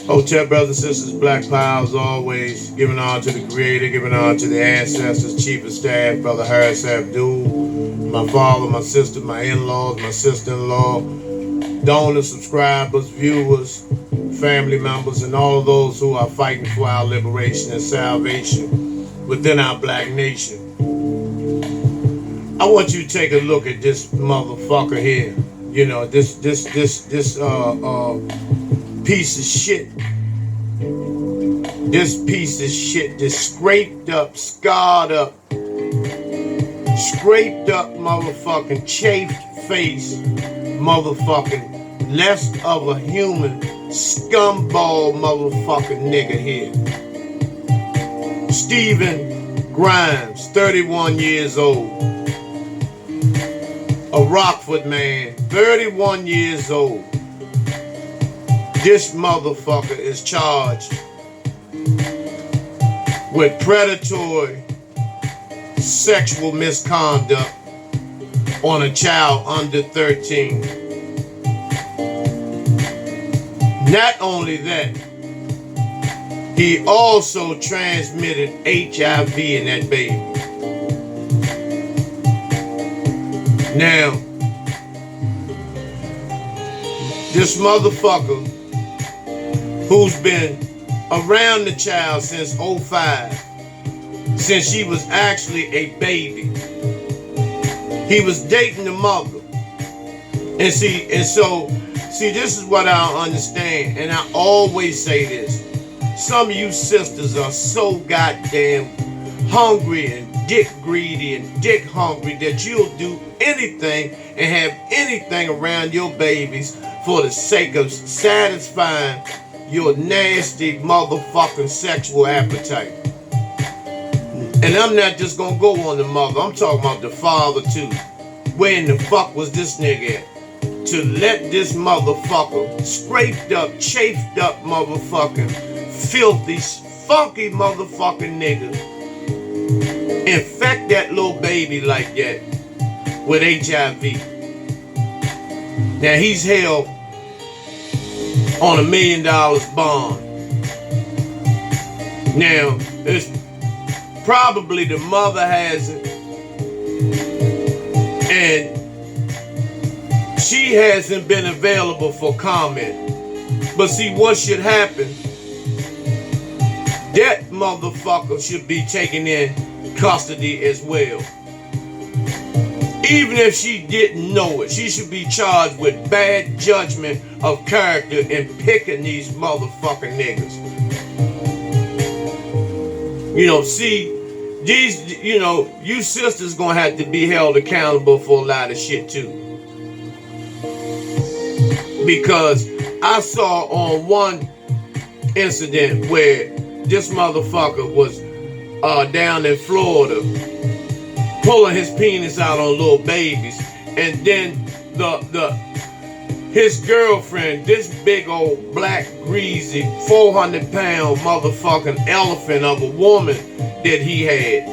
Hotel brothers and sisters, Black Power as always, giving honor to the Creator, giving honor to the ancestors, Chief of Staff, Brother Harris Abdul, my father, my sister, my in-laws, my sister-in-law, donors, subscribers, viewers, family members, and all of those who are fighting for our liberation and salvation within our black nation. I want you to take a look at this motherfucker here. You know, this piece of shit. This piece of shit, this scraped up, scarred up, scraped up motherfucking chafed face, motherfucking less of a human scumball motherfucking nigga here. Stephen Grimes, 31 years old. A Rockford man, 31 years old. This motherfucker is charged with predatory sexual misconduct on a child under 13. Not only that, he also transmitted HIV in that baby. Now, this motherfucker who's been around the child since 05, since she was actually a baby. He was dating the mother. And so, this is what I don't understand. And I always say this. Some of you sisters are so goddamn hungry and dick greedy and dick hungry that you'll do anything and have anything around your babies for the sake of satisfying your nasty motherfucking sexual appetite. And I'm not just gonna go on the mother, I'm talking about the father too. Where in the fuck was this nigga at? To let this motherfucker, scraped up, chafed up motherfucking, filthy, funky motherfucking nigga, infect that little baby like that with HIV. Now he's held on $1 million bond. Now, it's probably the mother has it, and she hasn't been available for comment. But see, what should happen, that motherfucker should be taken in custody as well. Even if she didn't know it, she should be charged with bad judgment of character and picking these motherfucking niggas. You know, see, these, you know, you sisters gonna have to be held accountable for a lot of shit too. Because I saw on one incident where this motherfucker was down in Florida pulling his penis out on little babies, and then his girlfriend, this big old black greasy 400-pound motherfucking elephant of a woman that he had,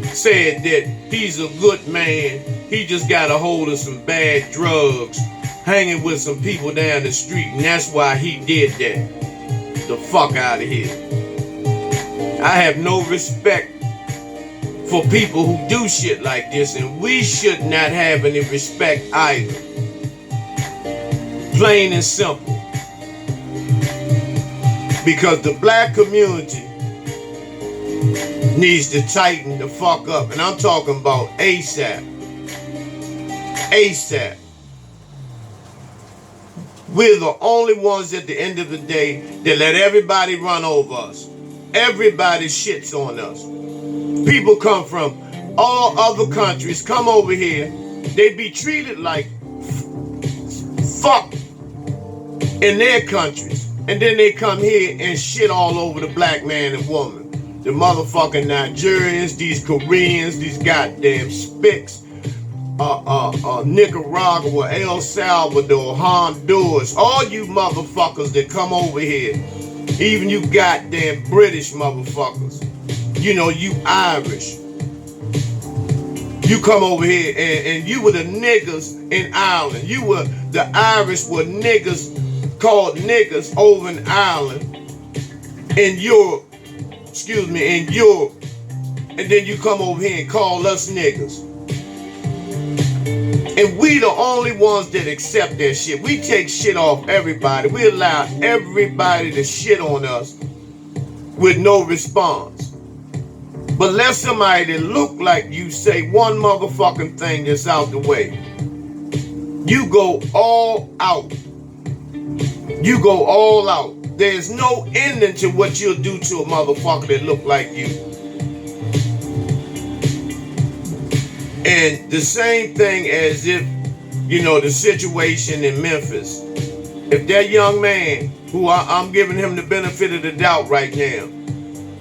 said that he's a good man, he just got a hold of some bad drugs, hanging with some people down the street, and that's why he did that. The fuck out of here. I have no respect for people who do shit like this, and we should not have any respect either. Plain and simple. Because the black community needs to tighten the fuck up, and I'm talking about ASAP. ASAP. We're the only ones at the end of the day that let everybody run over us. Everybody shits on us. People come from all other countries, come over here, they be treated like fuck in their countries, and then they come here and shit all over the black man and woman. The motherfucking Nigerians, these Koreans, these goddamn spicks, Nicaragua, El Salvador, Honduras, all you motherfuckers that come over here, even you goddamn British motherfuckers, you know, you Irish, you come over here and you were the niggas in Ireland. The Irish were niggas called niggas over in Ireland, in Europe, in Europe, and then you come over here and call us niggas. And we the only ones that accept that shit. We take shit off everybody. We allow everybody to shit on us with no response. But let somebody that look like you say one motherfucking thing that's out the way. You go all out. You go all out. There's no ending to what you'll do to a motherfucker that look like you. And the same thing as if, the situation in Memphis. If that young man, who I'm giving him the benefit of the doubt right now,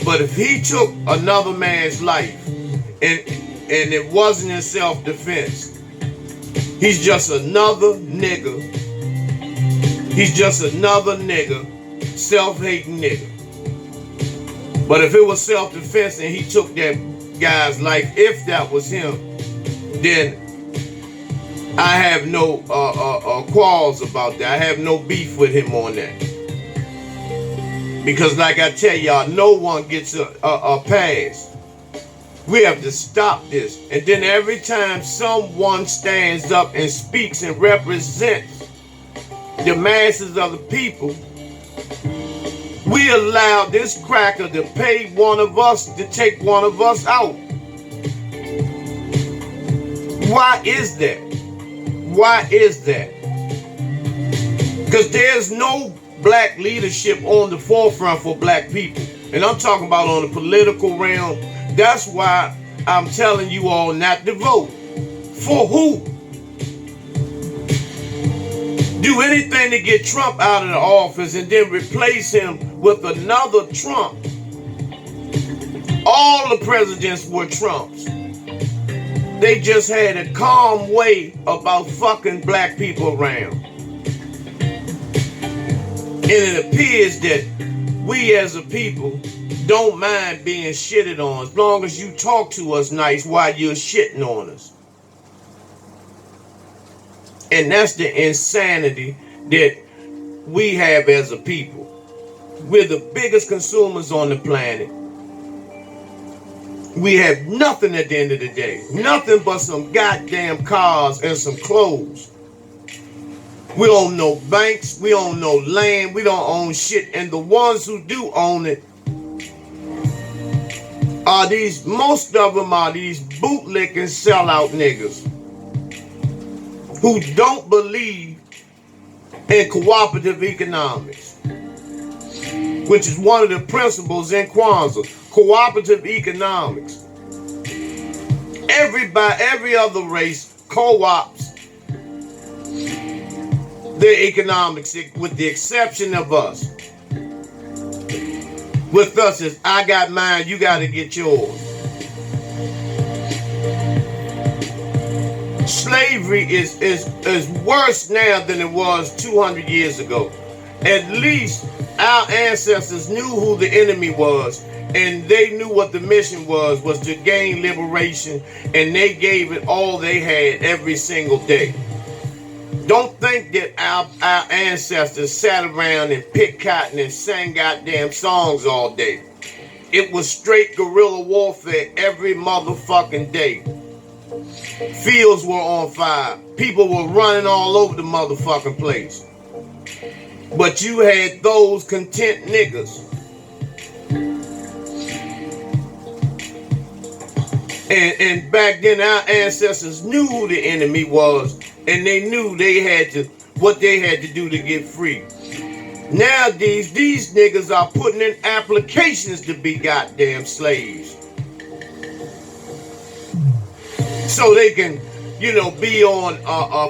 but if he took another man's life and it wasn't in self-defense, he's just another nigga. He's just another nigga, self-hating nigga. But if it was self-defense and he took that guy's life, if that was him, then I have no quarrels about that. I have no beef with him on that. Because like I tell y'all, no one gets a pass. We have to stop this. And then every time someone stands up and speaks and represents the masses of the people, we allow this cracker to pay one of us to take one of us out. Why is that? Why is that? Because there's no black leadership on the forefront for black people. And I'm talking about on the political realm. That's why I'm telling you all not to vote. For who? Do anything to get Trump out of the office and then replace him with another Trump. All the presidents were Trumps. They just had a calm way about fucking black people around. And it appears that we as a people don't mind being shitted on as long as you talk to us nice while you're shitting on us. And that's the insanity that we have as a people. We're the biggest consumers on the planet. We have nothing at the end of the day. Nothing but some goddamn cars and some clothes. We don't know banks. We don't know land. We don't own shit. And the ones who do own it are most of them are these bootlicking sellout niggas who don't believe in cooperative economics, which is one of the principles in Kwanzaa. Cooperative economics. Every other race co-ops their economics with the exception of us. With us is I got mine, you got to get yours. Slavery is worse now than it was 200 years ago. At least our ancestors knew who the enemy was. And they knew what the mission was to gain liberation, and they gave it all they had every single day. Don't think that our ancestors sat around and picked cotton and sang goddamn songs all day. It was straight guerrilla warfare every motherfucking day. Fields were on fire. People were running all over the motherfucking place. But you had those content niggas. And back then our ancestors knew who the enemy was, and they knew what they had to do to get free. Nowadays, these niggas are putting in applications to be goddamn slaves. So they can, be on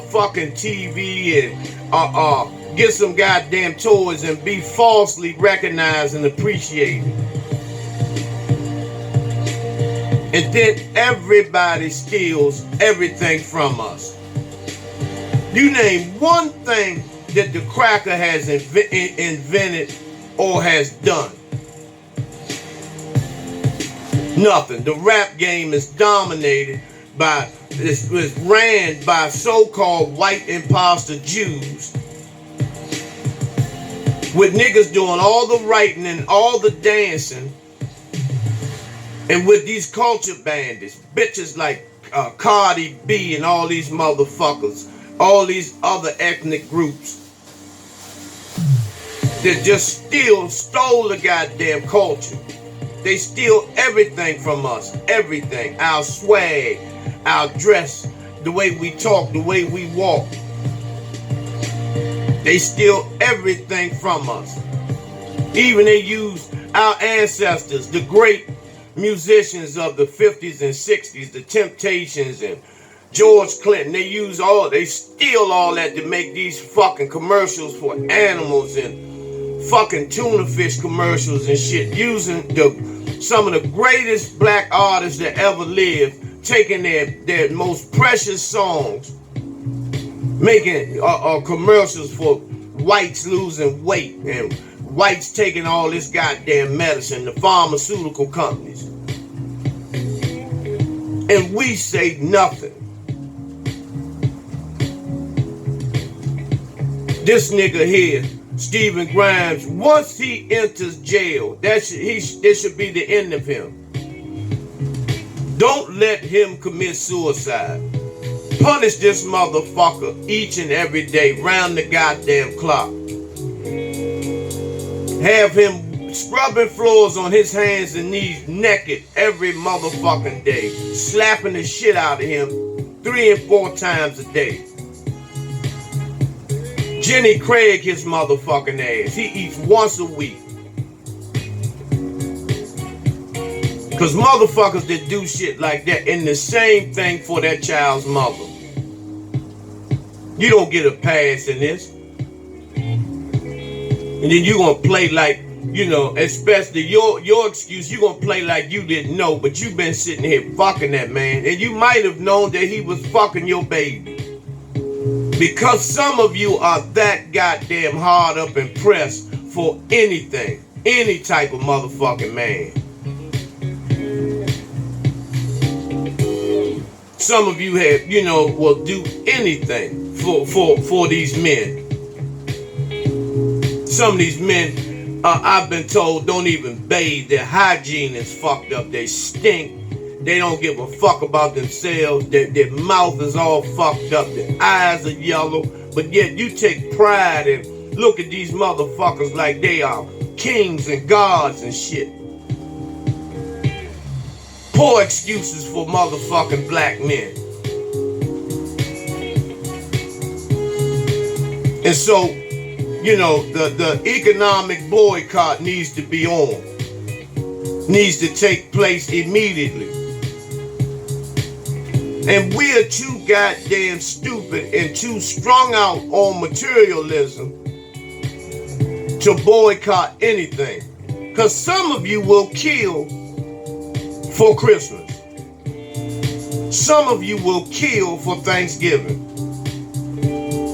fucking TV and get some goddamn toys and be falsely recognized and appreciated. And then everybody steals everything from us. You name one thing that the cracker has invented or has done. Nothing. The rap game is dominated by, is ran by so-called white imposter Jews with niggas doing all the writing and all the dancing, and with these culture bandits, bitches like Cardi B and all these motherfuckers, all these other ethnic groups that just stole the goddamn culture. They steal everything from us, everything, our swag, our dress, the way we talk, the way we walk. They steal everything from us. Even they use our ancestors, the great musicians of the 50s and 60s, the Temptations and George Clinton. They steal all that to make these fucking commercials for animals and fucking tuna fish commercials and shit, using some of the greatest black artists that ever lived, taking their most precious songs, making commercials for whites losing weight and whites taking all this goddamn medicine, the pharmaceutical companies. And we say nothing. This nigga here, Stephen Grimes, once he enters jail, this should be the end of him. Don't let him commit suicide. Punish this motherfucker each and every day, round the goddamn clock. Have him scrubbing floors on his hands and knees naked every motherfucking day. Slapping the shit out of him 3 and 4 times a day. Jenny Craig his motherfucking ass. He eats once a week. Cause motherfuckers that do shit like that, and the same thing for that child's mother. You don't get a pass in this. And then you gonna play like, especially your excuse, you gonna play like you didn't know, but you been sitting here fucking that man, and you might have known that he was fucking your baby. Because some of you are that goddamn hard up and pressed for anything, any type of motherfucking man. Some of you have, will do anything for these men. Some of these men, I've been told, don't even bathe. Their hygiene is fucked up. They stink. They don't give a fuck about themselves. Their mouth is all fucked up. Their eyes are yellow. But yet you take pride and look at these motherfuckers like they are kings and gods and shit. Poor excuses for motherfucking black men. And so, the economic boycott needs to be on. Needs to take place immediately. And we are too goddamn stupid and too strung out on materialism to boycott anything. Because some of you will kill for Christmas. Some of you will kill for Thanksgiving.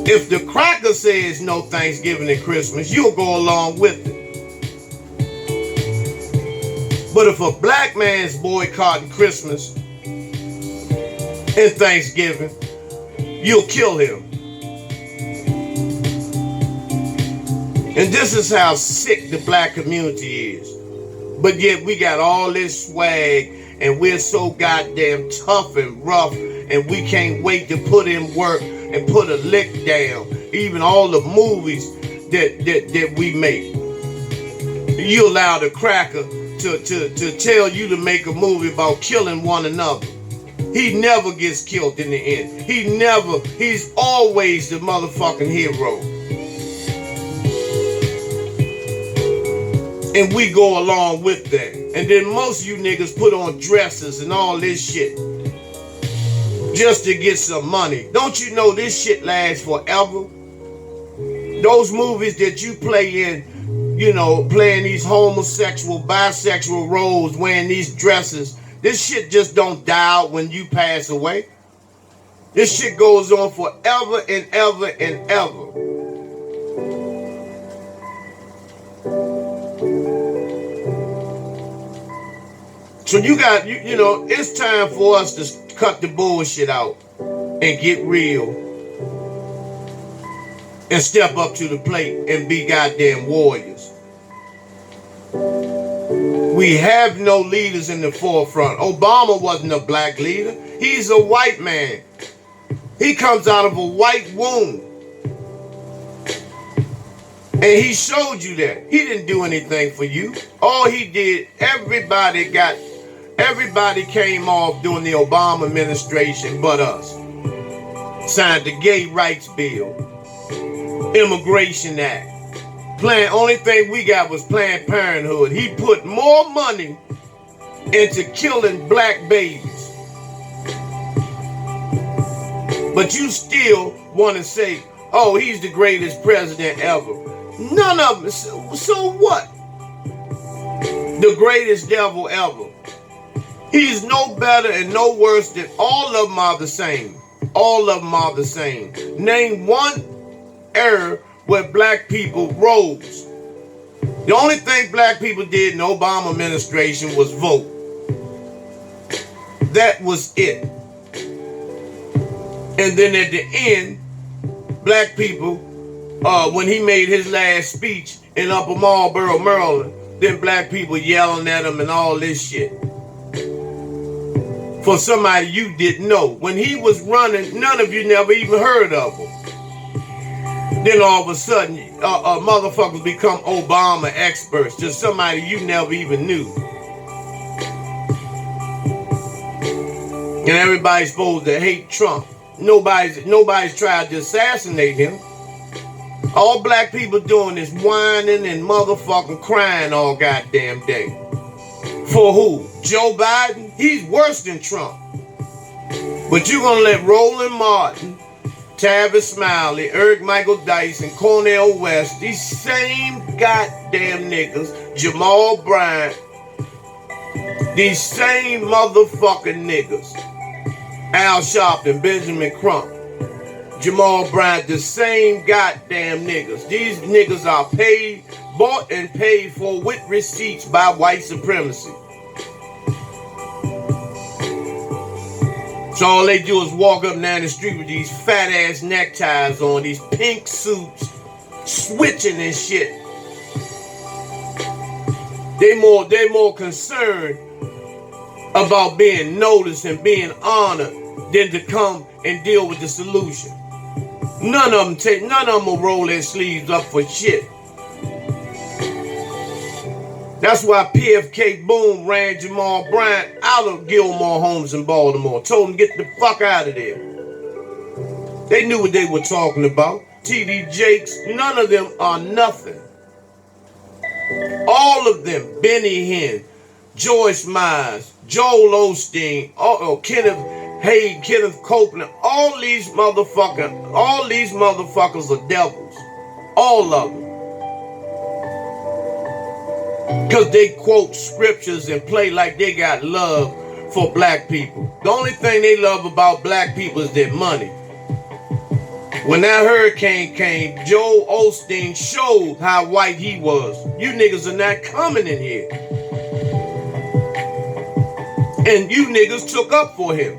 If the cracker says no Thanksgiving and Christmas, you'll go along with it. But if a black man's boycotting Christmas and Thanksgiving, you'll kill him. And this is how sick the black community is. But yet we got all this swag and we're so goddamn tough and rough and we can't wait to put in work and put a lick down. Even all the movies that we make. You allow the cracker to tell you to make a movie about killing one another. He never gets killed in the end. He's always the motherfucking hero. And we go along with that. And then most of you niggas put on dresses and all this shit just to get some money. Don't you know this shit lasts forever? Those movies that you play in, playing these homosexual, bisexual roles, wearing these dresses, this shit just don't die out when you pass away. This shit goes on forever and ever and ever. So you got, it's time for us to cut the bullshit out and get real and step up to the plate and be goddamn warriors. We have no leaders in the forefront. Obama wasn't a black leader. He's a white man. He comes out of a white womb. And he showed you that. He didn't do anything for you. All he did, everybody came off during the Obama administration but us. Signed the Gay Rights Bill, Immigration Act. Only thing we got was Planned Parenthood. He put more money into killing black babies. But you still want to say, oh, he's the greatest president ever. None of them. So what? The greatest devil ever. He's no better and no worse than all of them are the same. All of them are the same. Name one era where black people rose. The only thing black people did in the Obama administration was vote. That was it. And then at the end, black people, when he made his last speech in Upper Marlboro, Maryland, then black people yelling at him and all this shit. For somebody you didn't know. When he was running, none of you never even heard of him. Then all of a sudden, motherfuckers become Obama experts. Just somebody you never even knew. And everybody's supposed to hate Trump. Nobody's tried to assassinate him. All black people doing is whining and motherfucking crying all goddamn day. For who? Joe Biden? He's worse than Trump. But you're gonna let Roland Martin, Tavis Smiley, Eric Michael Dyson, Cornel West, these same goddamn niggas, Jamal Bryant, these same motherfucking niggas, Al Sharpton, Benjamin Crump, Jamal Bryant, the same goddamn niggas. These niggas are paid, bought and paid for with receipts by white supremacy. So all they do is walk up and down the street with these fat ass neckties on, these pink suits, switching and shit. They more concerned about being noticed and being honored than to come and deal with the solution. None of them will roll their sleeves up for shit. That's why PFK Boom ran Jamal Bryant out of Gilmore Homes in Baltimore. Told him get the fuck out of there. They knew what they were talking about. T.D. Jakes, none of them are nothing. All of them, Benny Hinn, Joyce Myers, Joel Osteen, Kenneth Haig, Kenneth Copeland, all these motherfuckers are devils. All of them. Because they quote scriptures and play like they got love for black people. The only thing they love about black people is their money. When that hurricane came, Joel Osteen showed how white he was. You niggas are not coming in here. And you niggas took up for him.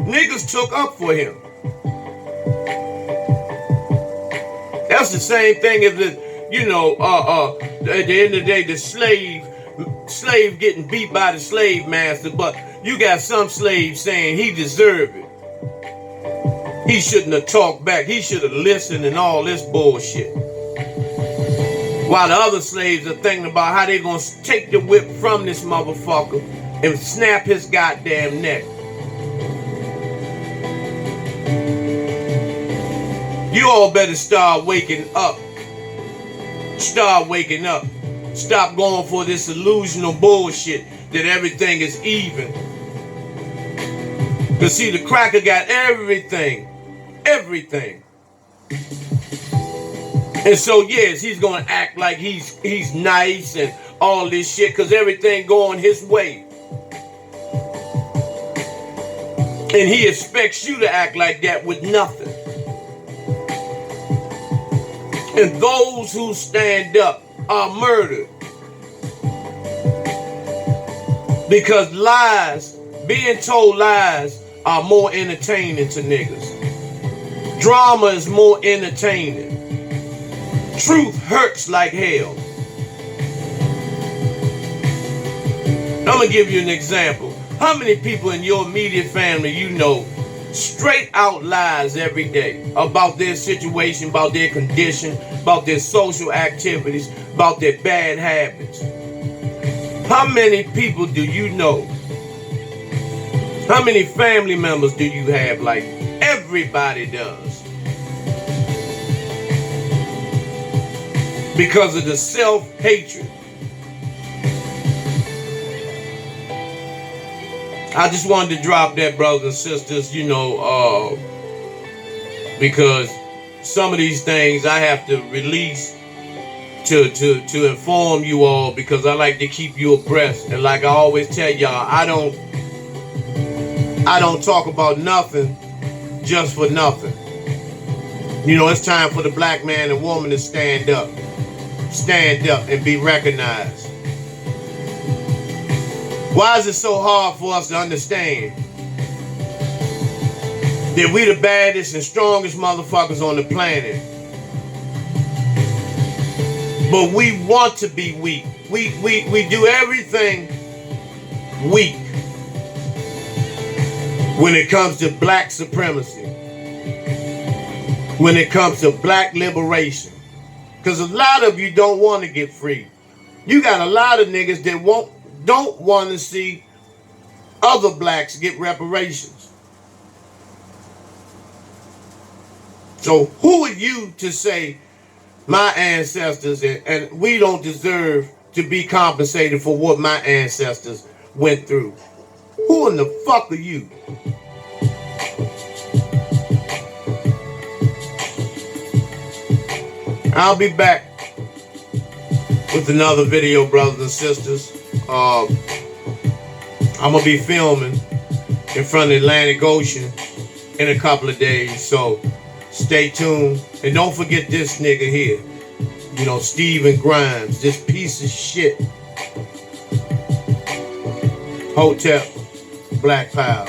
Niggas took up for him. That's the same thing as the, at the end of the day, the slave getting beat by the slave master, but you got some slaves saying he deserved it. He shouldn't have talked back. He should have listened and all this bullshit. While the other slaves are thinking about how they're going to take the whip from this motherfucker and snap his goddamn neck. You all better start waking up. Start waking up. Stop going for this illusional bullshit that everything is even. Because see, the cracker got everything. Everything. And so, yes, he's going to act like he's nice and all this shit because everything going his way. And he expects you to act like that with nothing. And those who stand up are murdered. Because lies, being told lies, are more entertaining to niggas. Drama is more entertaining. Truth hurts like hell. I'm going to give you an example. How many people in your immediate family you know straight out lies every day about their situation, about their condition, about their social activities, about their bad habits? How many people do you know? How many family members do you have like everybody does? Because of the self-hatred. I just wanted to drop that, brothers and sisters, because some of these things I have to release to inform you all, because I like to keep you abreast. And like I always tell y'all, I don't talk about nothing just for nothing. It's time for the black man and woman to stand up and be recognized. Why is it so hard for us to understand that we the baddest and strongest motherfuckers on the planet, but we want to be weak? We do everything weak when it comes to black supremacy, when it comes to black liberation. Because a lot of you don't want to get free. You got a lot of niggas that don't want to see other blacks get reparations. So who are you to say my ancestors and we don't deserve to be compensated for what my ancestors went through? Who in the fuck are you? I'll be back with another video, brothers and sisters. I'm going to be filming in front of the Atlantic Ocean in a couple of days, so stay tuned. And don't forget this nigga here, Stephen Grimes, this piece of shit. Hotel, Black Power.